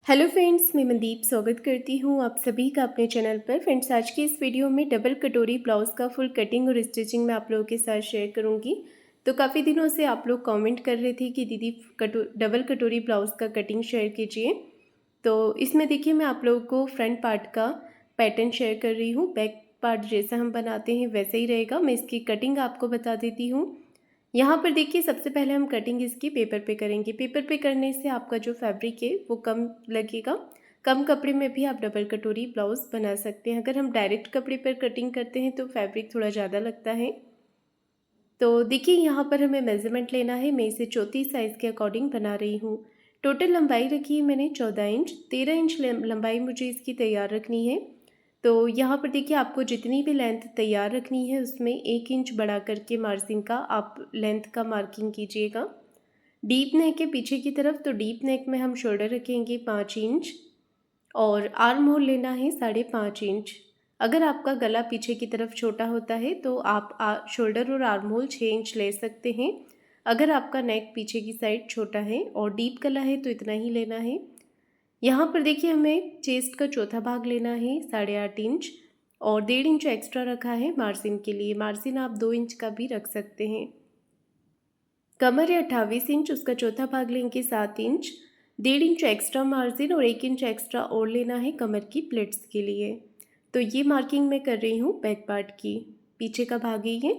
Hello friends, मैं मनदीप स्वागत करती हूँ आप सभी का अपने चैनल पर। फ्रेंड्स, आज की इस वीडियो में डबल कटोरी ब्लाउज़ का फुल कटिंग और स्टिचिंग मैं आप लोगों के साथ शेयर करूँगी। तो काफ़ी दिनों से आप लोग कमेंट कर रहे थे कि दीदी डबल कटोरी ब्लाउज़ का कटिंग शेयर कीजिए। तो इसमें देखिए मैं आप लोगों को फ्रंट पार्ट का पैटर्न शेयर कर रही हूँ। बैक पार्ट जैसा हम बनाते हैं वैसे ही रहेगा। मैं इसकी कटिंग आपको बता देती हूँ। यहाँ पर देखिए सबसे पहले हम कटिंग इसकी पेपर पे करेंगे। पेपर पे करने से आपका जो फैब्रिक है वो कम लगेगा। कम कपड़े में भी आप डबल कटोरी ब्लाउज़ बना सकते हैं। अगर हम डायरेक्ट कपड़े पर कटिंग करते हैं तो फैब्रिक थोड़ा ज़्यादा लगता है। तो देखिए यहाँ पर हमें मेज़रमेंट लेना है। मैं इसे 34 साइज़ के अकॉर्डिंग बना रही हूँ। टोटल लंबाई रखी है मैंने 14 इंच। 13 इंच लंबाई मुझे इसकी तैयार रखनी है। तो यहाँ पर देखिए आपको जितनी भी लेंथ तैयार रखनी है उसमें 1 इंच बढ़ा करके मार्जिन का आप लेंथ का मार्किंग कीजिएगा। डीप नेक के पीछे की तरफ, तो डीप नेक में हम शोल्डर रखेंगे 5 इंच और आर्म होल लेना है 5.5 इंच। अगर आपका गला पीछे की तरफ छोटा होता है तो आप शोल्डर और आर्म होल 6 इंच ले सकते हैं। अगर आपका नेक पीछे की साइड छोटा है और डीप गला है तो इतना ही लेना है। यहाँ पर देखिए हमें चेस्ट का चौथा भाग लेना है 8.5 इंच और 1.5 इंच एक्स्ट्रा रखा है मार्जिन के लिए। मार्जिन आप 2 इंच का भी रख सकते हैं। कमर है 28 इंच, उसका चौथा भाग लेंगे 7 इंच। 1.5 इंच एक्स्ट्रा मार्जिन और 1 इंच एक्स्ट्रा और लेना है कमर की प्लेट्स के लिए। तो ये मार्किंग मैं कर रही हूँ बैक पार्ट की, पीछे का भाग है ये।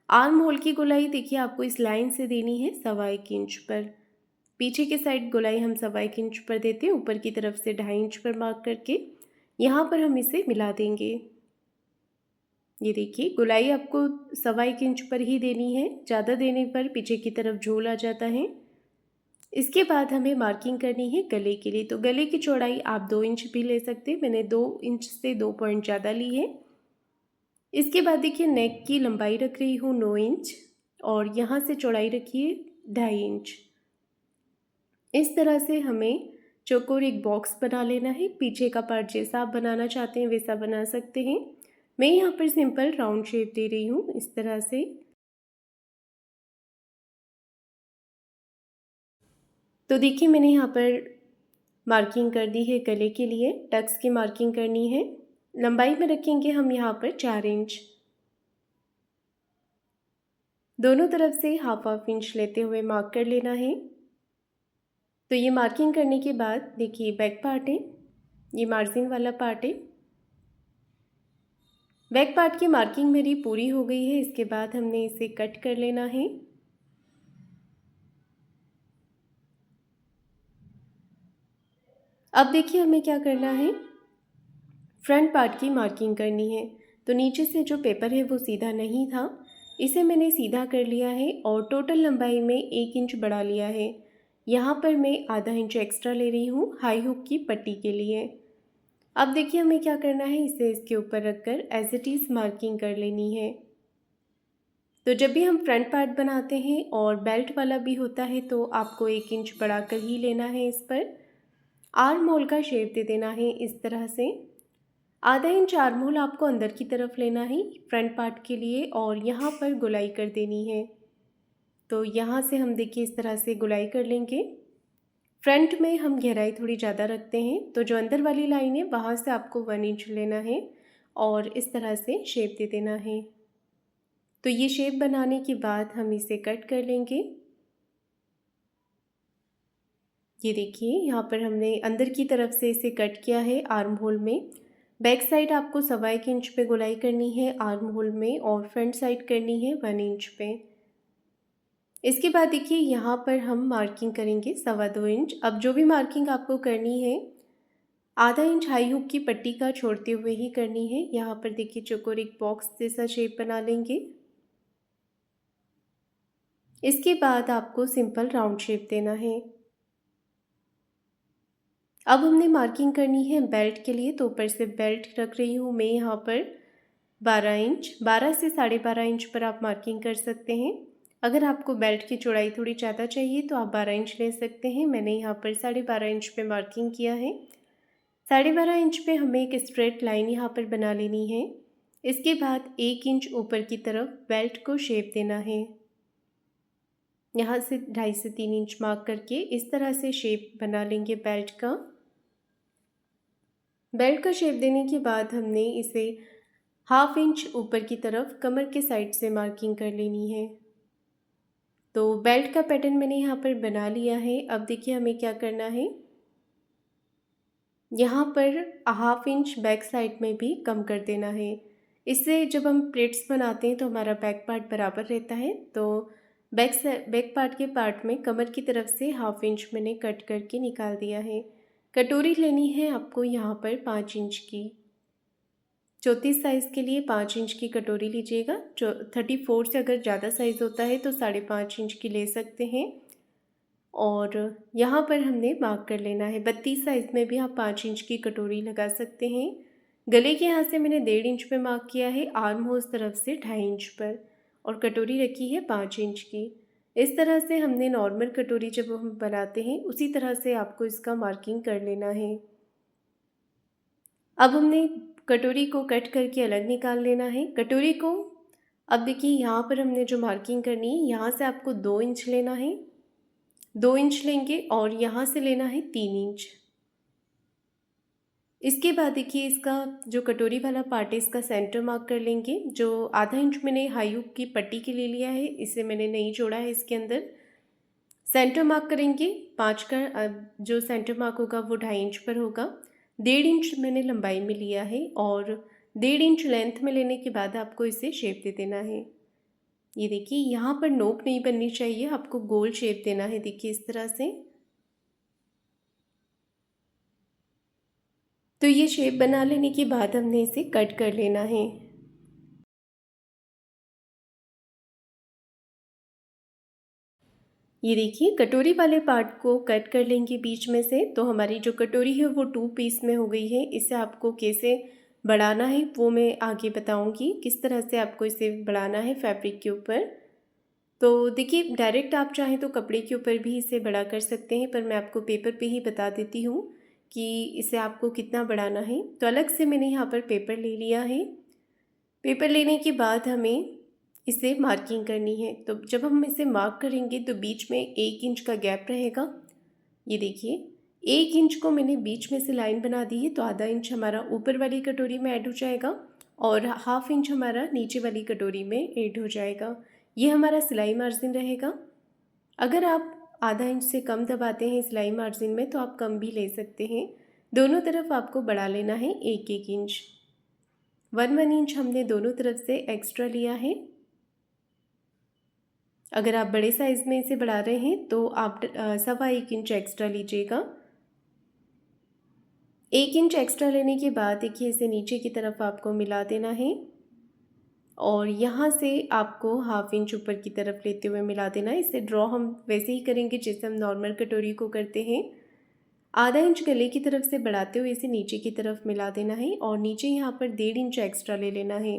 आर्म होल की गोलाई देखिए आपको इस लाइन से देनी है 1.25 इंच पर। पीछे के साइड गोलाई हम 1.25 इंच पर देते हैं, ऊपर की तरफ से 2.5 इंच पर मार्क करके यहाँ पर हम इसे मिला देंगे। ये देखिए गोलाई आपको 1.25 इंच पर ही देनी है, ज़्यादा देने पर पीछे की तरफ झोल आ जाता है। इसके बाद हमें मार्किंग करनी है गले के लिए। तो गले की चौड़ाई आप 2 इंच भी ले सकते हैं, मैंने 2 इंच से 2 पॉइंट ज़्यादा ली है। इसके बाद देखिए नेक की लंबाई रख रही हूँ 9 इंच और यहाँ से चौड़ाई रखिए 2.5 इंच। इस तरह से हमें चौकोर एक बॉक्स बना लेना है। पीछे का पार्ट जैसा आप बनाना चाहते हैं वैसा बना सकते हैं। मैं यहाँ पर सिंपल राउंड शेप दे रही हूँ इस तरह से। तो देखिए मैंने यहाँ पर मार्किंग कर दी है गले के लिए। टक्स की मार्किंग करनी है। लंबाई में रखेंगे हम यहाँ पर 4 इंच। दोनों तरफ से हाफ हाफ इंच लेते हुए मार्क कर लेना है। तो ये मार्किंग करने के बाद देखिए बैक पार्ट है, ये मार्जिन वाला पार्ट है। बैक पार्ट की मार्किंग मेरी पूरी हो गई है। इसके बाद हमने इसे कट कर लेना है। अब देखिए हमें क्या करना है, फ्रंट पार्ट की मार्किंग करनी है। तो नीचे से जो पेपर है वो सीधा नहीं था, इसे मैंने सीधा कर लिया है और टोटल लंबाई में 1 इंच बढ़ा लिया है। यहाँ पर मैं आधा इंच एक्स्ट्रा ले रही हूँ हाई हुक की पट्टी के लिए। अब देखिए हमें क्या करना है, इसे इसके ऊपर रखकर एज इट इज़ मार्किंग कर लेनी है। तो जब भी हम फ्रंट पार्ट बनाते हैं और बेल्ट वाला भी होता है तो आपको 1 इंच बढ़ाकर ही लेना है। इस पर आर्म होल का शेप दे देना है इस तरह से। आधा इंच आर्म होल आपको अंदर की तरफ लेना है फ्रंट पार्ट के लिए और यहाँ पर गोलाई कर देनी है। तो यहाँ से हम देखिए इस तरह से गोलाई कर लेंगे। फ्रंट में हम गहराई थोड़ी ज़्यादा रखते हैं, तो जो अंदर वाली लाइन है वहाँ से आपको 1 इंच लेना है और इस तरह से शेप दे देना है। तो ये शेप बनाने के बाद हम इसे कट कर लेंगे। ये देखिए यहाँ पर हमने अंदर की तरफ से इसे कट किया है आर्म होल में। बैक साइड आपको 1.25 इंच पे गोलाई करनी है आर्म होल में और फ्रंट साइड करनी है 1 इंच पे। इसके बाद देखिए यहाँ पर हम मार्किंग करेंगे 2.25 इंच। अब जो भी मार्किंग आपको करनी है आधा इंच हाई हुक की पट्टी का छोड़ते हुए ही करनी है। यहाँ पर देखिए चौकोर एक बॉक्स जैसा शेप बना लेंगे। इसके बाद आपको सिंपल राउंड शेप देना है। अब हमने मार्किंग करनी है बेल्ट के लिए। तो ऊपर से बेल्ट रख रही हूँ मैं यहाँ पर 12 इंच। 12 से 12.5 इंच पर आप मार्किंग कर सकते हैं। अगर आपको बेल्ट की चौड़ाई थोड़ी ज़्यादा चाहिए तो आप 12 इंच ले सकते हैं। मैंने यहाँ पर 12.5 इंच पे मार्किंग किया है। 12.5 इंच पे हमें एक स्ट्रेट लाइन यहाँ पर बना लेनी है। इसके बाद 1 इंच ऊपर की तरफ बेल्ट को शेप देना है। यहाँ से 2.5 से 3 इंच मार्क करके इस तरह से शेप बना लेंगे बेल्ट का। बेल्ट का शेप देने के बाद हमने इसे हाफ इंच ऊपर की तरफ कमर के साइड से मार्किंग कर लेनी है। तो बेल्ट का पैटर्न मैंने यहाँ पर बना लिया है। अब देखिए हमें क्या करना है, यहाँ पर हाफ इंच बैक साइड में भी कम कर देना है। इससे जब हम प्लेट्स बनाते हैं तो हमारा बैक पार्ट बराबर रहता है। तो बैक पार्ट के पार्ट में कमर की तरफ से हाफ इंच मैंने कट करके निकाल दिया है। कटोरी लेनी है आपको यहाँ पर 5 इंच की। 34 साइज़ के लिए 5 इंच की कटोरी लीजिएगा। 34 से अगर ज़्यादा साइज़ होता है तो 5.5 इंच की ले सकते हैं। और यहाँ पर हमने मार्क कर लेना है। 32 साइज़ में भी आप 5 इंच की कटोरी लगा सकते हैं। गले के यहाँ से मैंने 1.5 इंच पे मार्क किया है, आर्म होल्स तरफ से 2.5 इंच पर, और कटोरी रखी है 5 इंच की। इस तरह से हमने नॉर्मल कटोरी जब हम बनाते हैं उसी तरह से आपको इसका मार्किंग कर लेना है। अब हमने कटोरी को कट करके अलग निकाल लेना है। कटोरी को अब देखिए यहाँ पर हमने जो मार्किंग करनी है, यहाँ से आपको 2 इंच लेना है, 2 इंच लेंगे और यहाँ से लेना है 3 इंच। इसके बाद देखिए इसका जो कटोरी वाला पार्ट है इसका सेंटर मार्क कर लेंगे। जो आधा इंच मैंने हाई हुक की पट्टी के लिए लिया है, इसे मैंने नहीं जोड़ा है इसके अंदर। सेंटर मार्क करेंगे 5 का, जो सेंटर मार्क होगा वो 2.5 इंच पर होगा। 1.5 इंच मैंने लंबाई में लिया है और 1.5 इंच लेंथ में लेने के बाद आपको इसे शेप दे देना है। ये देखिए यहाँ पर नोक नहीं बननी चाहिए, आपको गोल शेप देना है। देखिए इस तरह से। तो ये शेप बना लेने के बाद हमने इसे कट कर लेना है। ये देखिए कटोरी वाले पार्ट को कट कर लेंगे बीच में से। तो हमारी जो कटोरी है वो 2 पीस में हो गई है। इसे आपको कैसे बढ़ाना है वो मैं आगे बताऊंगी, किस तरह से आपको इसे बढ़ाना है फैब्रिक के ऊपर। तो देखिए डायरेक्ट आप चाहें तो कपड़े के ऊपर भी इसे बड़ा कर सकते हैं, पर मैं आपको पेपर पे ही बता देती हूँ कि इसे आपको कितना बढ़ाना है। तो अलग से मैंने यहाँ पर पेपर ले लिया है। पेपर लेने के बाद हमें इसे मार्किंग करनी है। तो जब हम इसे मार्क करेंगे तो बीच में 1 इंच का गैप रहेगा। ये देखिए 1 इंच को मैंने बीच में से लाइन बना दी है। तो आधा इंच हमारा ऊपर वाली कटोरी में ऐड हो जाएगा और हाफ इंच हमारा नीचे वाली कटोरी में ऐड हो जाएगा। ये हमारा सिलाई मार्जिन रहेगा। अगर आप आधा इंच से कम दबाते हैं सिलाई मार्जिन में तो आप कम भी ले सकते हैं। दोनों तरफ आपको बढ़ा लेना है 1-1 इंच। 1-1 इंच हमने दोनों तरफ से एक्स्ट्रा लिया है। अगर आप बड़े साइज़ में इसे बढ़ा रहे हैं तो आप 1.25 इंच एक्स्ट्रा लीजिएगा। 1 इंच एक्स्ट्रा लेने के बाद देखिए इसे नीचे की तरफ आपको मिला देना है और यहाँ से आपको हाफ इंच ऊपर की तरफ लेते हुए मिला देना है। इसे ड्रॉ हम वैसे ही करेंगे जैसे हम नॉर्मल कटोरी को करते हैं। आधा इंच गले की तरफ से बढ़ाते हुए इसे नीचे की तरफ मिला देना है और नीचे यहाँ पर 1.5 इंच एक्स्ट्रा ले लेना है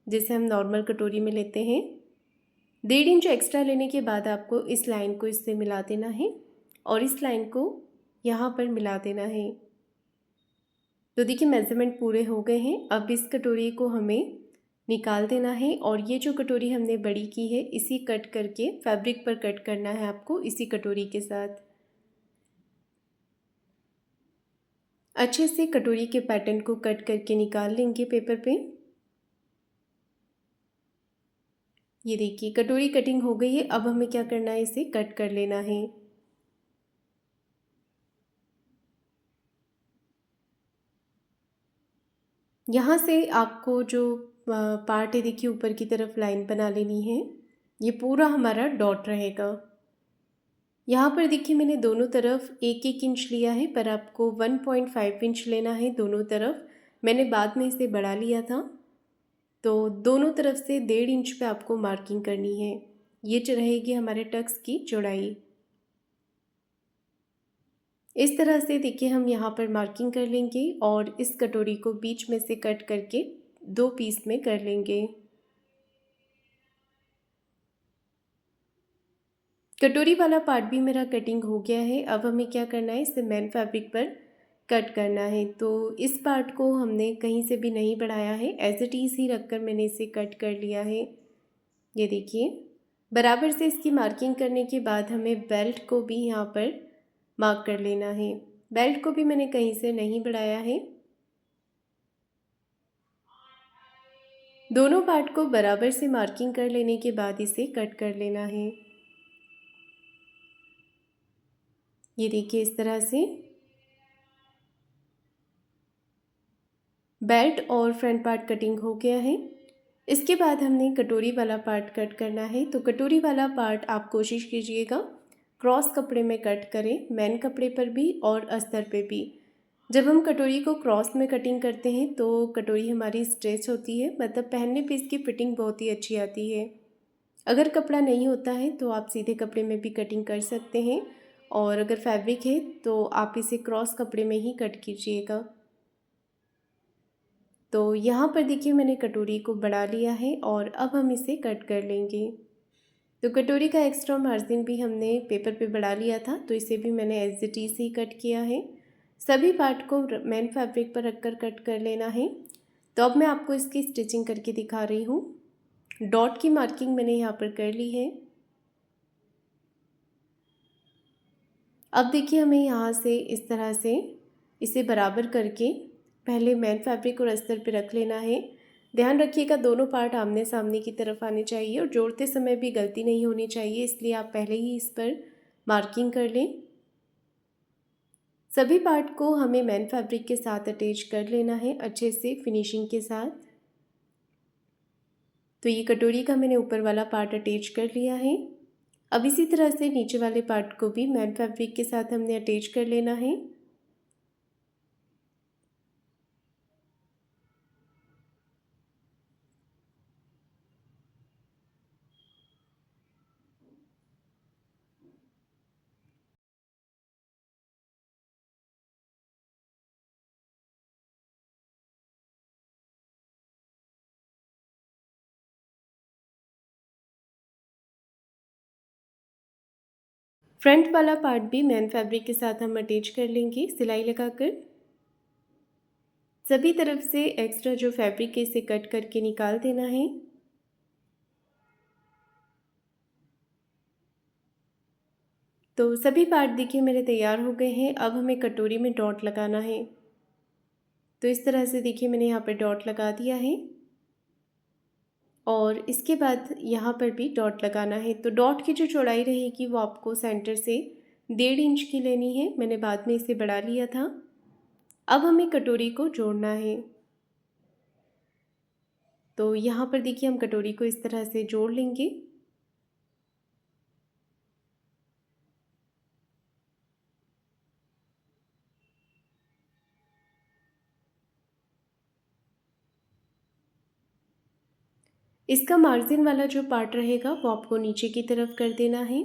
जैसे हम नॉर्मल कटोरी में लेते हैं। 1.5 इंच एक्स्ट्रा लेने के बाद आपको इस लाइन को इससे मिला देना है और इस लाइन को यहाँ पर मिला देना है। तो देखिए मेज़रमेंट पूरे हो गए हैं। अब इस कटोरी को हमें निकाल देना है और ये जो कटोरी हमने बड़ी की है इसी कट करके फैब्रिक पर कट करना है आपको इसी कटोरी के साथ। अच्छे से कटोरी के पैटर्न को कट करके निकाल लेंगे पेपर पे। ये देखिए कटोरी कटिंग हो गई है। अब हमें क्या करना है, इसे कट कर लेना है। यहाँ से आपको जो पार्ट है देखिए ऊपर की तरफ लाइन बना लेनी है। ये पूरा हमारा डॉट रहेगा। यहाँ पर देखिए मैंने दोनों तरफ 1-1 इंच लिया है, पर आपको 1.5 इंच लेना है दोनों तरफ। मैंने बाद में इसे बढ़ा लिया था। तो दोनों तरफ से 1.5 इंच पे आपको मार्किंग करनी है। ये रहेगी हमारे टक्स की चौड़ाई। इस तरह से देखिए हम यहाँ पर मार्किंग कर लेंगे और इस कटोरी को बीच में से कट करके 2 पीस में कर लेंगे। कटोरी वाला पार्ट भी मेरा कटिंग हो गया है। अब हमें क्या करना है, इसे मेन फैब्रिक पर कट करना है। तो इस पार्ट को हमने कहीं से भी नहीं बढ़ाया है, एज इट इज़ ही रखकर मैंने इसे कट कर लिया है। ये देखिए बराबर से इसकी मार्किंग करने के बाद हमें बेल्ट को भी यहाँ पर मार्क कर लेना है। बेल्ट को भी मैंने कहीं से नहीं बढ़ाया है। दोनों पार्ट को बराबर से मार्किंग कर लेने के बाद इसे कट कर लेना है। ये देखिए इस तरह से बेल्ट और फ्रंट पार्ट कटिंग हो गया है। इसके बाद हमने कटोरी वाला पार्ट कट करना है। तो कटोरी वाला पार्ट आप कोशिश कीजिएगा क्रॉस कपड़े में कट करें, मेन कपड़े पर भी और अस्तर पे भी। जब हम कटोरी को क्रॉस में कटिंग करते हैं तो कटोरी हमारी स्ट्रेच होती है, मतलब पहनने पे इसकी फिटिंग बहुत ही अच्छी आती है। अगर कपड़ा नहीं होता है तो आप सीधे कपड़े में भी कटिंग कर सकते हैं, और अगर फैब्रिक है तो आप इसे क्रॉस कपड़े में ही कट कीजिएगा। तो यहाँ पर देखिए मैंने कटोरी को बढ़ा लिया है और अब हम इसे कट कर लेंगे। तो कटोरी का एक्स्ट्रा मार्जिन भी हमने पेपर पे बढ़ा लिया था, तो इसे भी मैंने एज इट इज ही कट किया है। सभी पार्ट को मेन फैब्रिक पर रखकर कट कर लेना है। तो अब मैं आपको इसकी स्टिचिंग करके दिखा रही हूँ। डॉट की मार्किंग मैंने यहाँ पर कर ली है। अब देखिए हमें यहाँ से इस तरह से इसे बराबर करके पहले मेन फैब्रिक और अस्तर पे रख लेना है। ध्यान रखिएगा दोनों पार्ट आमने सामने की तरफ आने चाहिए और जोड़ते समय भी गलती नहीं होनी चाहिए, इसलिए आप पहले ही इस पर मार्किंग कर लें। सभी पार्ट को हमें मेन फैब्रिक के साथ अटैच कर लेना है अच्छे से फिनिशिंग के साथ। तो ये कटोरी का मैंने ऊपर वाला पार्ट अटैच कर लिया है। अब इसी तरह से नीचे वाले पार्ट को भी मेन फैब्रिक के साथ हमने अटैच कर लेना है। फ्रंट वाला पार्ट भी मेन फैब्रिक के साथ हम अटैच कर लेंगे सिलाई लगाकर। सभी तरफ से एक्स्ट्रा जो फैब्रिक है इसे कट करके निकाल देना है। तो सभी पार्ट देखिए मेरे तैयार हो गए हैं। अब हमें कटोरी में डॉट लगाना है। तो इस तरह से देखिए मैंने यहाँ पर डॉट लगा दिया है और इसके बाद यहाँ पर भी डॉट लगाना है। तो डॉट की जो चौड़ाई रहेगी वो आपको सेंटर से 1.5 इंच की लेनी है। मैंने बाद में इसे बढ़ा लिया था। अब हमें कटोरी को जोड़ना है। तो यहाँ पर देखिए हम कटोरी को इस तरह से जोड़ लेंगे। इसका मार्जिन वाला जो पार्ट रहेगा वो आपको नीचे की तरफ कर देना है,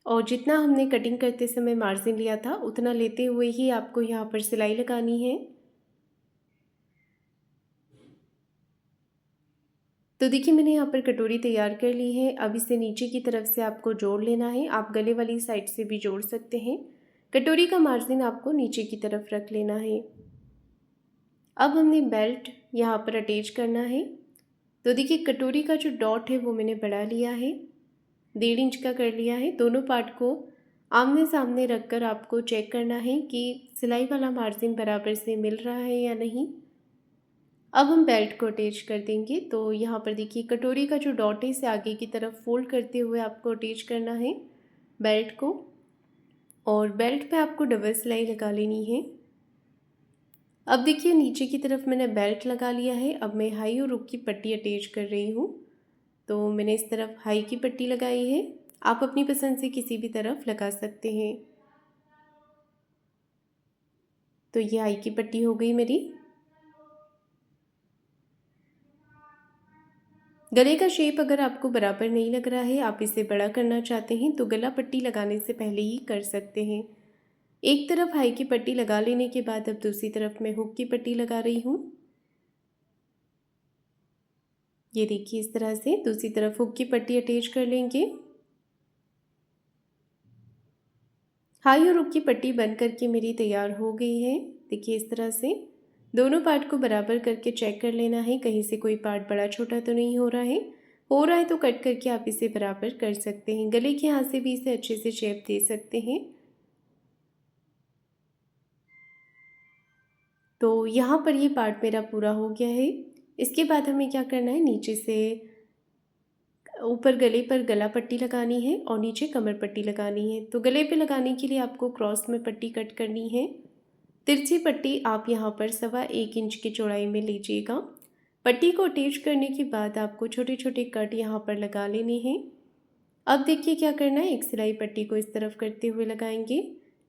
और जितना हमने कटिंग करते समय मार्जिन लिया था उतना लेते हुए ही आपको यहाँ पर सिलाई लगानी है। तो देखिए मैंने यहाँ पर कटोरी तैयार कर ली है। अब इसे नीचे की तरफ से आपको जोड़ लेना है। आप गले वाली साइड से भी जोड़ सकते हैं। कटोरी का मार्जिन आपको नीचे की तरफ रख लेना है। अब हमने बेल्ट यहाँ पर अटैच करना है। तो देखिए कटोरी का जो डॉट है वो मैंने बढ़ा लिया है, 1.5 इंच का कर लिया है। दोनों पार्ट को आमने सामने रखकर आपको चेक करना है कि सिलाई वाला मार्जिन बराबर से मिल रहा है या नहीं। अब हम बेल्ट को अटैच कर देंगे। तो यहाँ पर देखिए कटोरी का जो डॉट है इसे आगे की तरफ फोल्ड करते हुए आपको अटैच करना है बेल्ट को, और बेल्ट पे आपको डबल सिलाई लगा लेनी है। अब देखिए नीचे की तरफ मैंने बेल्ट लगा लिया है। अब मैं हाई और रुक की पट्टी अटैच कर रही हूँ। तो मैंने इस तरफ हाई की पट्टी लगाई है, आप अपनी पसंद से किसी भी तरफ लगा सकते हैं। तो ये हाई की पट्टी हो गई मेरी। गले का शेप अगर आपको बराबर नहीं लग रहा है, आप इसे बड़ा करना चाहते हैं तो गला पट्टी लगाने से पहले ही कर सकते हैं। एक तरफ हाई की पट्टी लगा लेने के बाद अब दूसरी तरफ मैं हुक की पट्टी लगा रही हूँ। ये देखिए इस तरह से दूसरी तरफ हुक की पट्टी अटैच कर लेंगे। हाई और हुक की पट्टी बन करके मेरी तैयार हो गई है। देखिए इस तरह से दोनों पार्ट को बराबर करके चेक कर लेना है, कहीं से कोई पार्ट बड़ा छोटा तो नहीं हो रहा है। हो रहा है तो कट करके आप इसे बराबर कर सकते हैं। गले के हाथ से भी इसे अच्छे से शेप दे सकते हैं। तो यहाँ पर ये पार्ट मेरा पूरा हो गया है। इसके बाद हमें क्या करना है, नीचे से ऊपर गले पर गला पट्टी लगानी है और नीचे कमर पट्टी लगानी है। तो गले पे लगाने के लिए आपको क्रॉस में पट्टी कट करनी है। तिरछी पट्टी आप यहाँ पर 1.25 इंच की चौड़ाई में लीजिएगा। पट्टी को अटैच करने के बाद आपको छोटे छोटे कट यहाँ पर लगा लेने हैं। अब देखिए क्या करना है, एक सिलाई पट्टी को इस तरफ करते हुए लगाएंगे।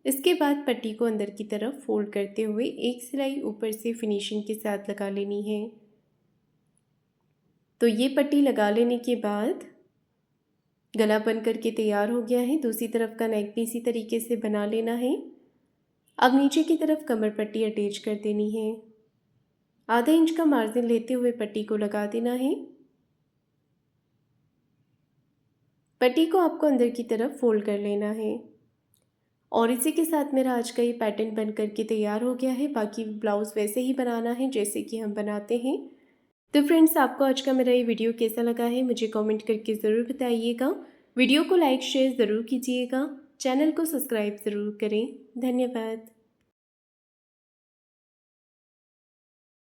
इसके बाद पट्टी को अंदर की तरफ फोल्ड करते हुए एक सिलाई ऊपर से फिनिशिंग के साथ लगा लेनी है। तो ये पट्टी लगा लेने के बाद गला बन करके तैयार हो गया है। दूसरी तरफ का नेक भी इसी तरीके से बना लेना है। अब नीचे की तरफ कमर पट्टी अटैच कर देनी है। आधा इंच का मार्जिन लेते हुए पट्टी को लगा देना है। पट्टी को आपको अंदर की तरफ फोल्ड कर लेना है और इसी के साथ मेरा आज का ये पैटर्न बन करके तैयार हो गया है। बाकी ब्लाउज़ वैसे ही बनाना है जैसे कि हम बनाते हैं। तो फ्रेंड्स, आपको आज का मेरा ये वीडियो कैसा लगा है मुझे कमेंट करके ज़रूर बताइएगा। वीडियो को लाइक शेयर ज़रूर कीजिएगा। चैनल को सब्सक्राइब ज़रूर करें। धन्यवाद।